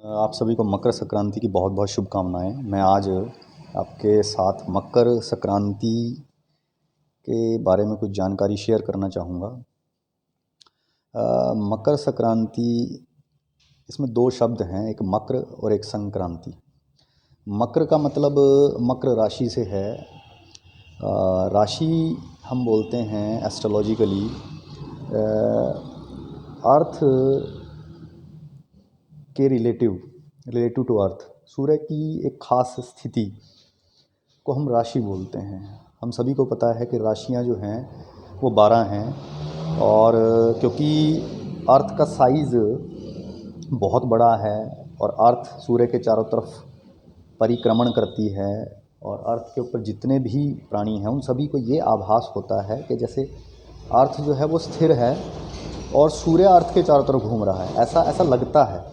आप सभी को मकर संक्रांति की बहुत बहुत शुभकामनाएं। मैं आज आपके साथ मकर संक्रांति के बारे में कुछ जानकारी शेयर करना चाहूँगा। मकर संक्रांति, इसमें दो शब्द हैं, एक मकर और एक संक्रांति। मकर का मतलब मकर राशि से है। राशि हम बोलते हैं एस्ट्रोलॉजिकली अर्थ के रिलेटिव टू अर्थ, सूर्य की एक खास स्थिति को हम राशि बोलते हैं। हम सभी को पता है कि राशियां जो हैं वो 12 हैं, और क्योंकि अर्थ का साइज़ बहुत बड़ा है और अर्थ सूर्य के चारों तरफ परिक्रमण करती है, और अर्थ के ऊपर जितने भी प्राणी हैं उन सभी को ये आभास होता है कि जैसे अर्थ जो है वो स्थिर है और सूर्य अर्थ के चारों तरफ घूम रहा है, ऐसा लगता है।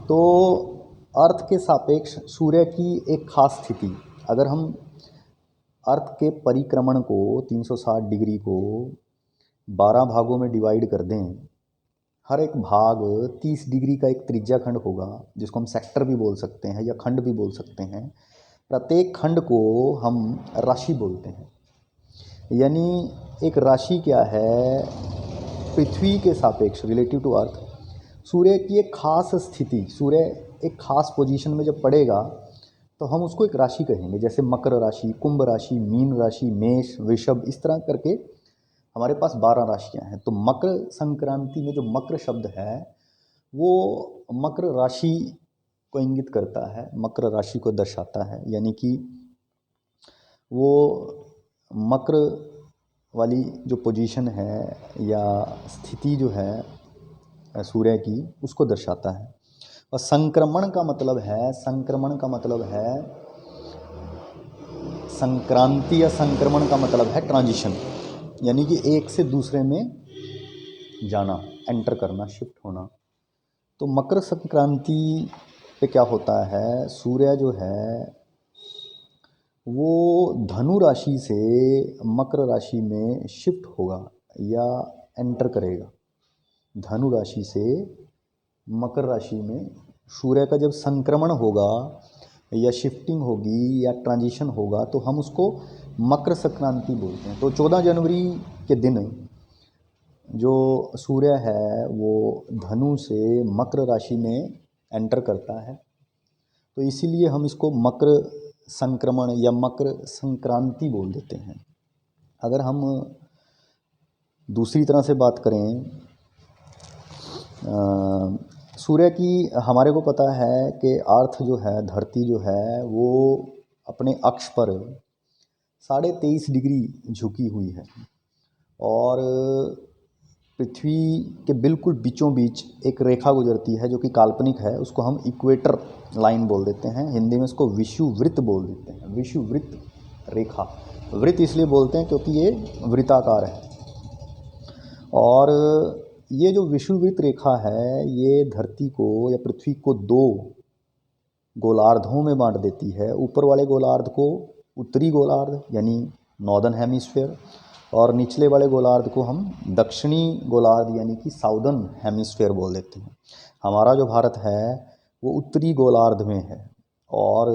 तो अर्थ के सापेक्ष सूर्य की एक खास स्थिति, अगर हम अर्थ के परिक्रमण को 360 डिग्री को 12 भागों में डिवाइड कर दें, हर एक भाग 30 डिग्री का एक त्रिज्या खंड होगा, जिसको हम सेक्टर भी बोल सकते हैं या खंड भी बोल सकते हैं। प्रत्येक खंड को हम राशि बोलते हैं। यानी एक राशि क्या है? पृथ्वी के सापेक्ष रिलेटिव टू अर्थ सूर्य की एक खास स्थिति, सूर्य एक खास पोजीशन में जब पड़ेगा तो हम उसको एक राशि कहेंगे। जैसे मकर राशि, कुंभ राशि, मीन राशि, मेष, वृषभ, इस तरह करके हमारे पास 12 राशियां हैं। तो मकर संक्रांति में जो मकर शब्द है वो मकर राशि को इंगित करता है, मकर राशि को दर्शाता है। यानी कि वो मकर वाली जो पोजीशन है या स्थिति जो है सूर्य की, उसको दर्शाता है। और संक्रमण का मतलब है, संक्रांति या संक्रमण का मतलब है ट्रांजिशन, यानी कि एक से दूसरे में जाना, एंटर करना, शिफ्ट होना। तो मकर संक्रांति पे क्या होता है? सूर्य जो है वो धनु राशि से मकर राशि में शिफ्ट होगा या एंटर करेगा। धनु राशि से मकर राशि में सूर्य का जब संक्रमण होगा या शिफ्टिंग होगी या ट्रांजिशन होगा तो हम उसको मकर संक्रांति बोलते हैं। तो 14 जनवरी के दिन जो सूर्य है वो धनु से मकर राशि में एंटर करता है, तो इसीलिए हम इसको मकर संक्रमण या मकर संक्रांति बोल देते हैं। अगर हम दूसरी तरह से बात करें, सूर्य की, हमारे को पता है कि अर्थ जो है, धरती जो है वो अपने अक्ष पर 23.5 डिग्री झुकी हुई है, और पृथ्वी के बिल्कुल बीचों बीच एक रेखा गुजरती है जो कि काल्पनिक है, उसको हम इक्वेटर लाइन बोल देते हैं। हिंदी में इसको विषुववृत्त बोल देते हैं, विषुववृत्त रेखा। वृत्त इसलिए बोलते हैं क्योंकि ये वृत्ताकार है। और ये जो विषुववृत्त रेखा है ये धरती को या पृथ्वी को 2 गोलार्धों में बांट देती है। ऊपर वाले गोलार्ध को उत्तरी गोलार्ध यानी नॉर्दर्न हेमिस्फीयर, और निचले वाले गोलार्ध को हम दक्षिणी गोलार्ध यानी कि साउदर्न हेमिस्फीयर बोल देते हैं। हमारा जो भारत है वो उत्तरी गोलार्ध में है, और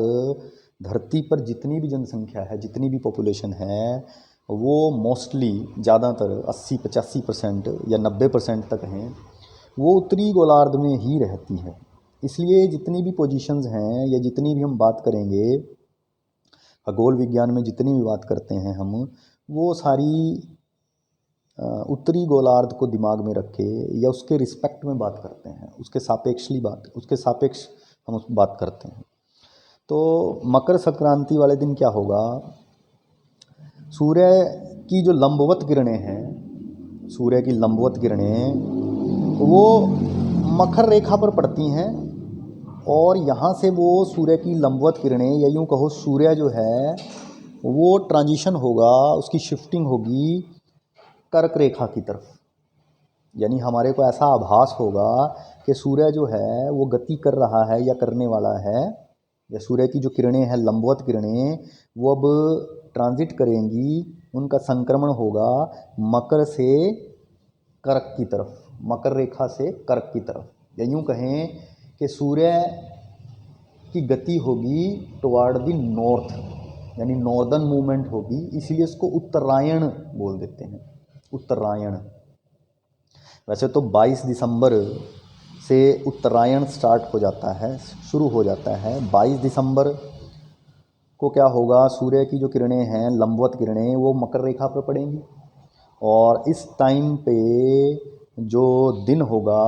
धरती पर जितनी भी जनसंख्या है, जितनी भी पॉपुलेशन है, वो मोस्टली ज़्यादातर 80-85% या 90% तक हैं, वो उत्तरी गोलार्ध में ही रहती है। इसलिए जितनी भी पोजीशंस हैं या जितनी भी हम बात करेंगे खगोल विज्ञान में, जितनी भी बात करते हैं हम, वो सारी उत्तरी गोलार्ध को दिमाग में रखे या उसके रिस्पेक्ट में बात करते हैं, उसके सापेक्ष हम उस बात करते हैं। तो मकर संक्रांति वाले दिन क्या होगा? सूर्य की जो लंबवत किरणें हैं, सूर्य की लंबवत किरणें वो मकर रेखा पर पड़ती हैं, और यहाँ से वो सूर्य की लंबवत किरणें, या यूँ कहो सूर्य जो है वो ट्रांजिशन होगा, उसकी शिफ्टिंग होगी कर्क रेखा की तरफ। यानी हमारे को ऐसा आभास होगा कि सूर्य जो है वो गति कर रहा है या करने वाला है, या सूर्य की जो किरणें हैं, लंबवत किरणें, वो अब ट्रांजिट करेंगी, उनका संक्रमण होगा मकर से कर्क की तरफ, मकर रेखा से कर्क की तरफ। या यूँ कहें कि सूर्य की गति होगी टुवार्ड द नॉर्थ, यानी नॉर्दर्न मूवमेंट होगी, इसीलिए इसको उत्तरायण बोल देते हैं, उत्तरायण। वैसे तो 22 दिसंबर से उत्तरायण स्टार्ट हो जाता है, शुरू हो जाता है। 22 दिसंबर को क्या होगा, सूर्य की जो किरणें हैं, लंबवत किरणें, वो मकर रेखा पर पड़ेंगी और इस टाइम पे जो दिन होगा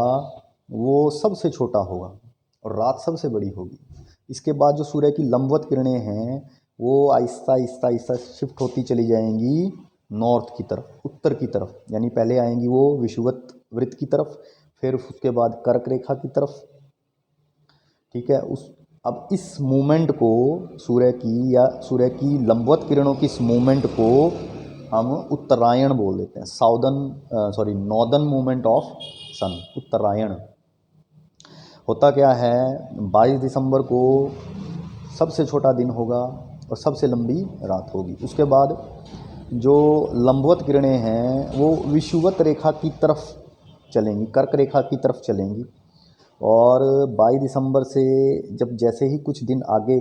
वो सबसे छोटा होगा और रात सबसे बड़ी होगी। इसके बाद जो सूर्य की लंबवत किरणें हैं वो आहिस्ता आहिस्ता आहिस्ता शिफ्ट होती चली जाएंगी नॉर्थ की तरफ, उत्तर की तरफ, यानी पहले आएंगी वो विषुवत वृत्त की तरफ, फिर उसके बाद कर्क रेखा की तरफ। ठीक है, अब इस मूवमेंट को सूर्य की या सूर्य की लंबवत किरणों की इस मूवमेंट को हम उत्तरायण बोल देते हैं, नॉर्दर्न मूवमेंट ऑफ सन, उत्तरायण। होता क्या है, 22 दिसंबर को सबसे छोटा दिन होगा और सबसे लंबी रात होगी। उसके बाद जो लंबवत किरणें हैं वो विषुवत रेखा की तरफ चलेंगी, कर्क रेखा की तरफ चलेंगी और 22 दिसंबर से जब जैसे ही कुछ दिन आगे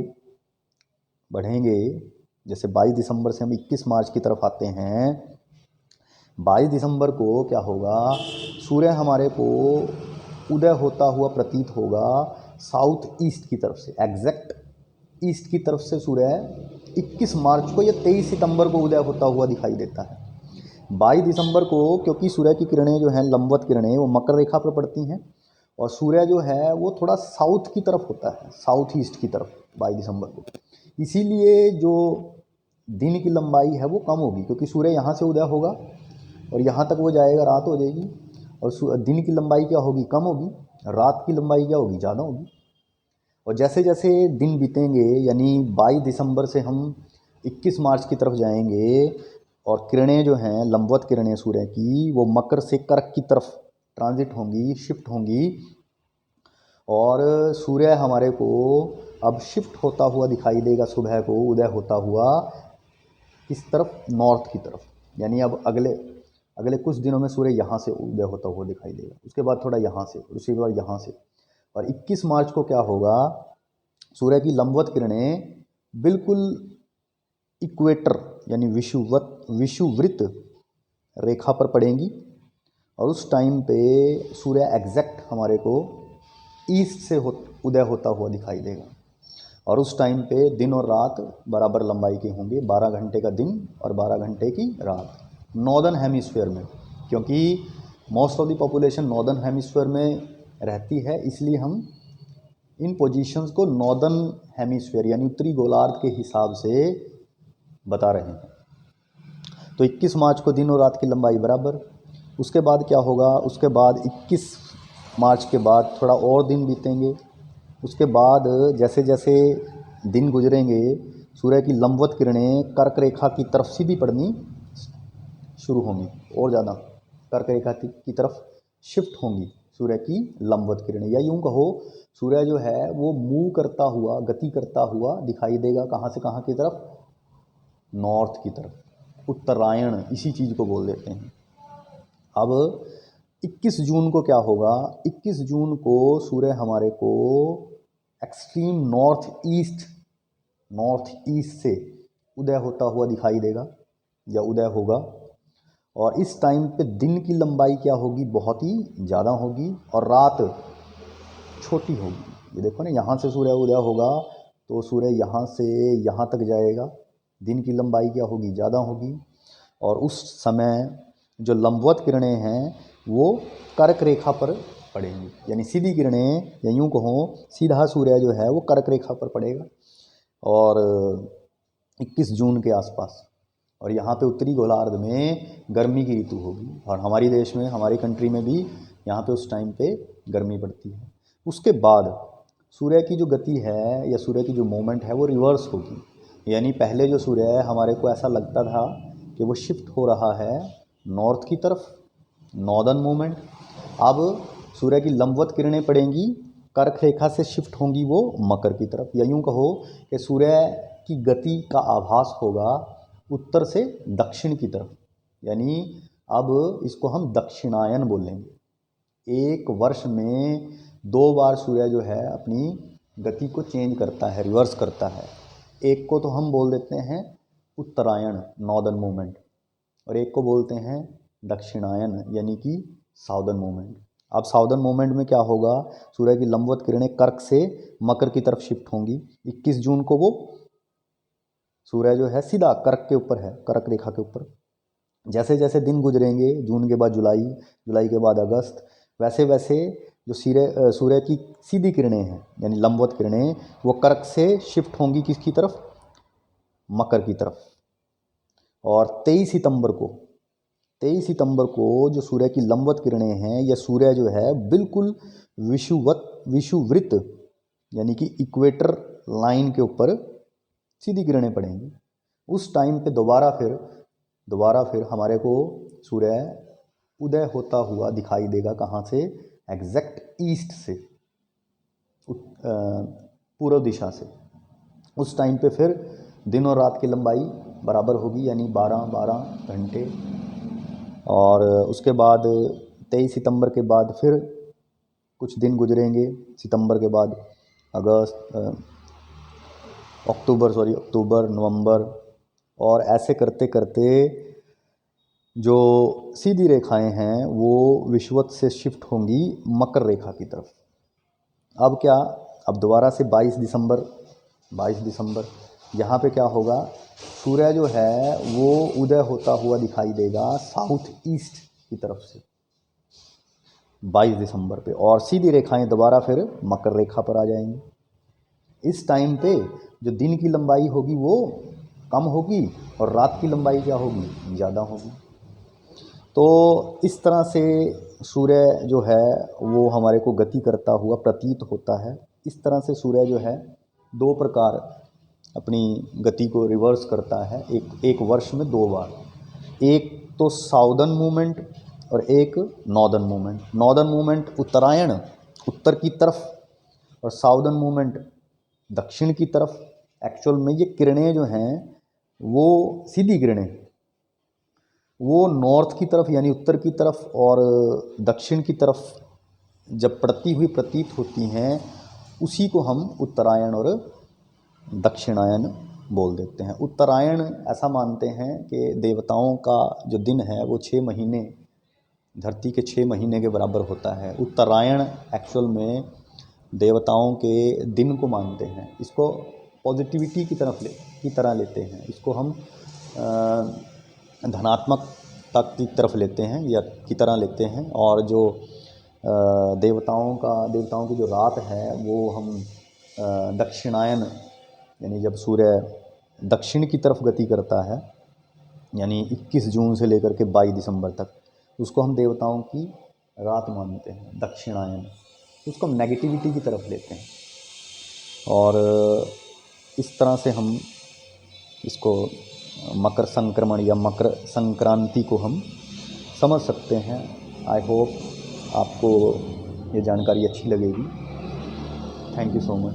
बढ़ेंगे, जैसे 22 दिसंबर से हम 21 मार्च की तरफ आते हैं, 22 दिसंबर को क्या होगा, सूर्य हमारे को उदय होता हुआ प्रतीत होगा साउथ ईस्ट की तरफ से, एग्जैक्ट ईस्ट की तरफ से सूर्य 21 मार्च को या 23 सितंबर को उदय होता हुआ दिखाई देता है। 22 दिसंबर को क्योंकि सूर्य की किरणें जो हैं, लंबवत किरणें, वो मकर रेखा पर पड़ती हैं और सूर्य जो है वो थोड़ा साउथ की तरफ होता है, साउथ ईस्ट की तरफ 22 दिसंबर को, इसीलिए जो दिन की लंबाई है वो कम होगी, क्योंकि सूर्य यहाँ से उदय होगा और यहाँ तक वो जाएगा, रात हो जाएगी, और दिन की लंबाई क्या होगी, कम होगी, रात की लंबाई क्या होगी, ज़्यादा होगी। और जैसे जैसे दिन बीतेंगे, यानी 22 दिसंबर से हम 21 मार्च की तरफ जाएंगे और किरणें जो हैं, लंबवत किरणें सूर्य की, वो मकर से कर्क की तरफ ट्रांजिट होंगी, शिफ्ट होंगी और सूर्य हमारे को अब शिफ्ट होता हुआ दिखाई देगा सुबह को, उदय होता हुआ किस तरफ, नॉर्थ की तरफ। यानी अब अगले कुछ दिनों में सूर्य यहाँ से उदय होता हुआ दिखाई देगा, उसके बाद थोड़ा यहाँ से, उसके बाद यहाँ से, और 21 मार्च को क्या होगा, सूर्य की लंबवत किरणें बिल्कुल इक्वेटर यानी विषुवृत्त रेखा पर पड़ेंगी और उस टाइम पे सूर्य एग्जैक्ट हमारे को ईस्ट से उदय होता हुआ दिखाई देगा और उस टाइम पे दिन और रात बराबर लंबाई के होंगे, 12 घंटे का दिन और 12 घंटे की रात, नॉर्दर्न हेमिस्फीयर में, क्योंकि most of the population northern hemisphere में रहती है, इसलिए हम इन पोजीशंस को नॉर्दर्न हेमिस्फीयर यानी उत्तरी गोलार्ध के हिसाब से बता रहे हैं। तो 21 मार्च को दिन और रात की लंबाई बराबर। उसके बाद क्या होगा, उसके बाद 21 मार्च के बाद थोड़ा और दिन बीतेंगे, उसके बाद जैसे जैसे दिन गुजरेंगे सूर्य की लंबवत किरणें कर्क रेखा की तरफ सीधी पड़नी शुरू होंगी और ज़्यादा कर्क रेखा की तरफ शिफ्ट होंगी सूर्य की लंबवत किरणें, या यूँ कहो सूर्य जो है वो मूव करता हुआ, गति करता हुआ दिखाई देगा, कहाँ से कहाँ की तरफ, नॉर्थ की तरफ, उत्तरायण इसी चीज़ को बोल देते हैं। अब 21 जून को क्या होगा, 21 जून को सूर्य हमारे को एक्सट्रीम नॉर्थ ईस्ट से उदय होता हुआ दिखाई देगा या उदय होगा और इस टाइम पे दिन की लंबाई क्या होगी, बहुत ही ज़्यादा होगी और रात छोटी होगी। ये देखो ना, यहाँ से सूर्य उदय होगा तो सूर्य यहाँ से यहाँ तक जाएगा, दिन की लंबाई क्या होगी, ज़्यादा होगी और उस समय जो लंबवत किरणें हैं वो कर्क रेखा पर पड़ेंगी, यानी सीधी किरणें, या यूँ कहो सीधा सूर्य जो है वो कर्क रेखा पर पड़ेगा और 21 जून के आसपास। और यहाँ पे उत्तरी गोलार्ध में गर्मी की ऋतु होगी और हमारी देश में, हमारी कंट्री में भी यहाँ पे उस टाइम पे गर्मी पड़ती है। उसके बाद सूर्य की जो गति है या सूर्य की जो मूवमेंट है वो रिवर्स होगी, यानी पहले जो सूर्य है हमारे को ऐसा लगता था कि वो शिफ्ट हो रहा है नॉर्थ की तरफ, नॉर्दर्न मूवमेंट। अब सूर्य की लंबवत किरणें पड़ेंगी, कर्क रेखा से शिफ्ट होंगी वो मकर की तरफ, या यूँ कहो कि सूर्य की गति का आभास होगा उत्तर से दक्षिण की तरफ, यानी अब इसको हम दक्षिणायन बोलेंगे। एक वर्ष में 2 बार सूर्य जो है अपनी गति को चेंज करता है, रिवर्स करता है। एक को तो हम बोल देते हैं उत्तरायण, नॉर्दर्न मूवमेंट, और एक को बोलते हैं दक्षिणायन यानी कि साउदर्न मूवमेंट। अब साउदर्न मूवमेंट में क्या होगा, सूर्य की लंबवत किरणें कर्क से मकर की तरफ शिफ्ट होंगी। 21 जून को वो सूर्य जो है सीधा कर्क के ऊपर है, कर्क रेखा के ऊपर। जैसे जैसे दिन गुजरेंगे, जून के बाद जुलाई, जुलाई के बाद अगस्त, वैसे वैसे जो सूर्य की सीधी किरणें हैं यानी लंबवत किरणें, वो कर्क से शिफ्ट होंगी किसकी तरफ, मकर की तरफ। और 23 सितंबर को जो सूर्य की लंबवत किरणें हैं, यह सूर्य जो है बिल्कुल विषुवृत्त यानी कि इक्वेटर लाइन के ऊपर सीधी किरणें पड़ेंगी। उस टाइम पे दोबारा फिर हमारे को सूर्य उदय होता हुआ दिखाई देगा। कहाँ से, एग्जैक्ट ईस्ट से, पूर्व दिशा से। उस टाइम पे फिर दिन और रात की लंबाई बराबर होगी यानी 12-12 घंटे। और उसके बाद 23 सितंबर के बाद फिर कुछ दिन गुजरेंगे, सितंबर के बाद अक्टूबर, नवंबर, और ऐसे करते करते जो सीधी रेखाएं हैं वो विषुवत से शिफ्ट होंगी मकर रेखा की तरफ। अब क्या, अब दोबारा से 22 दिसंबर यहाँ पे क्या होगा, सूर्य जो है वो उदय होता हुआ दिखाई देगा साउथ ईस्ट की तरफ से 22 दिसंबर पे, और सीधी रेखाएं दोबारा फिर मकर रेखा पर आ जाएंगी। इस टाइम पे जो दिन की लंबाई होगी वो कम होगी और रात की लंबाई क्या होगी, ज़्यादा होगी। तो इस तरह से सूर्य जो है वो हमारे को गति करता हुआ प्रतीत होता है। इस तरह से सूर्य जो है 2 प्रकार अपनी गति को रिवर्स करता है, एक वर्ष में 2 बार। एक तो साउदर्न मूवमेंट और एक नॉर्दर्न मूवमेंट। नॉर्दर्न मूवमेंट उत्तरायण, उत्तर की तरफ, और साउदर्न मूवमेंट दक्षिण की तरफ। एक्चुअल में ये किरणें जो हैं वो सीधी किरणें वो नॉर्थ की तरफ यानी उत्तर की तरफ और दक्षिण की तरफ जब पड़ती हुई प्रतीत होती हैं, उसी को हम उत्तरायण और दक्षिणायन बोल देते हैं। उत्तरायण ऐसा मानते हैं कि देवताओं का जो दिन है वो 6 महीने, धरती के 6 महीने के बराबर होता है। उत्तरायण एक्चुअल में देवताओं के दिन को मानते हैं। इसको पॉजिटिविटी की तरह लेते हैं। इसको हम धनात्मकता की तरफ लेते हैं या की तरह लेते हैं। और जो देवताओं की जो रात है वो हम दक्षिणायन यानी जब सूर्य दक्षिण की तरफ गति करता है यानी 21 जून से लेकर के 22 दिसंबर तक, उसको हम देवताओं की रात मानते हैं, दक्षिणायन। उसको हम नेगेटिविटी की तरफ लेते हैं। और इस तरह से हम इसको मकर संक्रमण या मकर संक्रांति को हम समझ सकते हैं। आई होप आपको ये जानकारी अच्छी लगेगी। Thank you so much.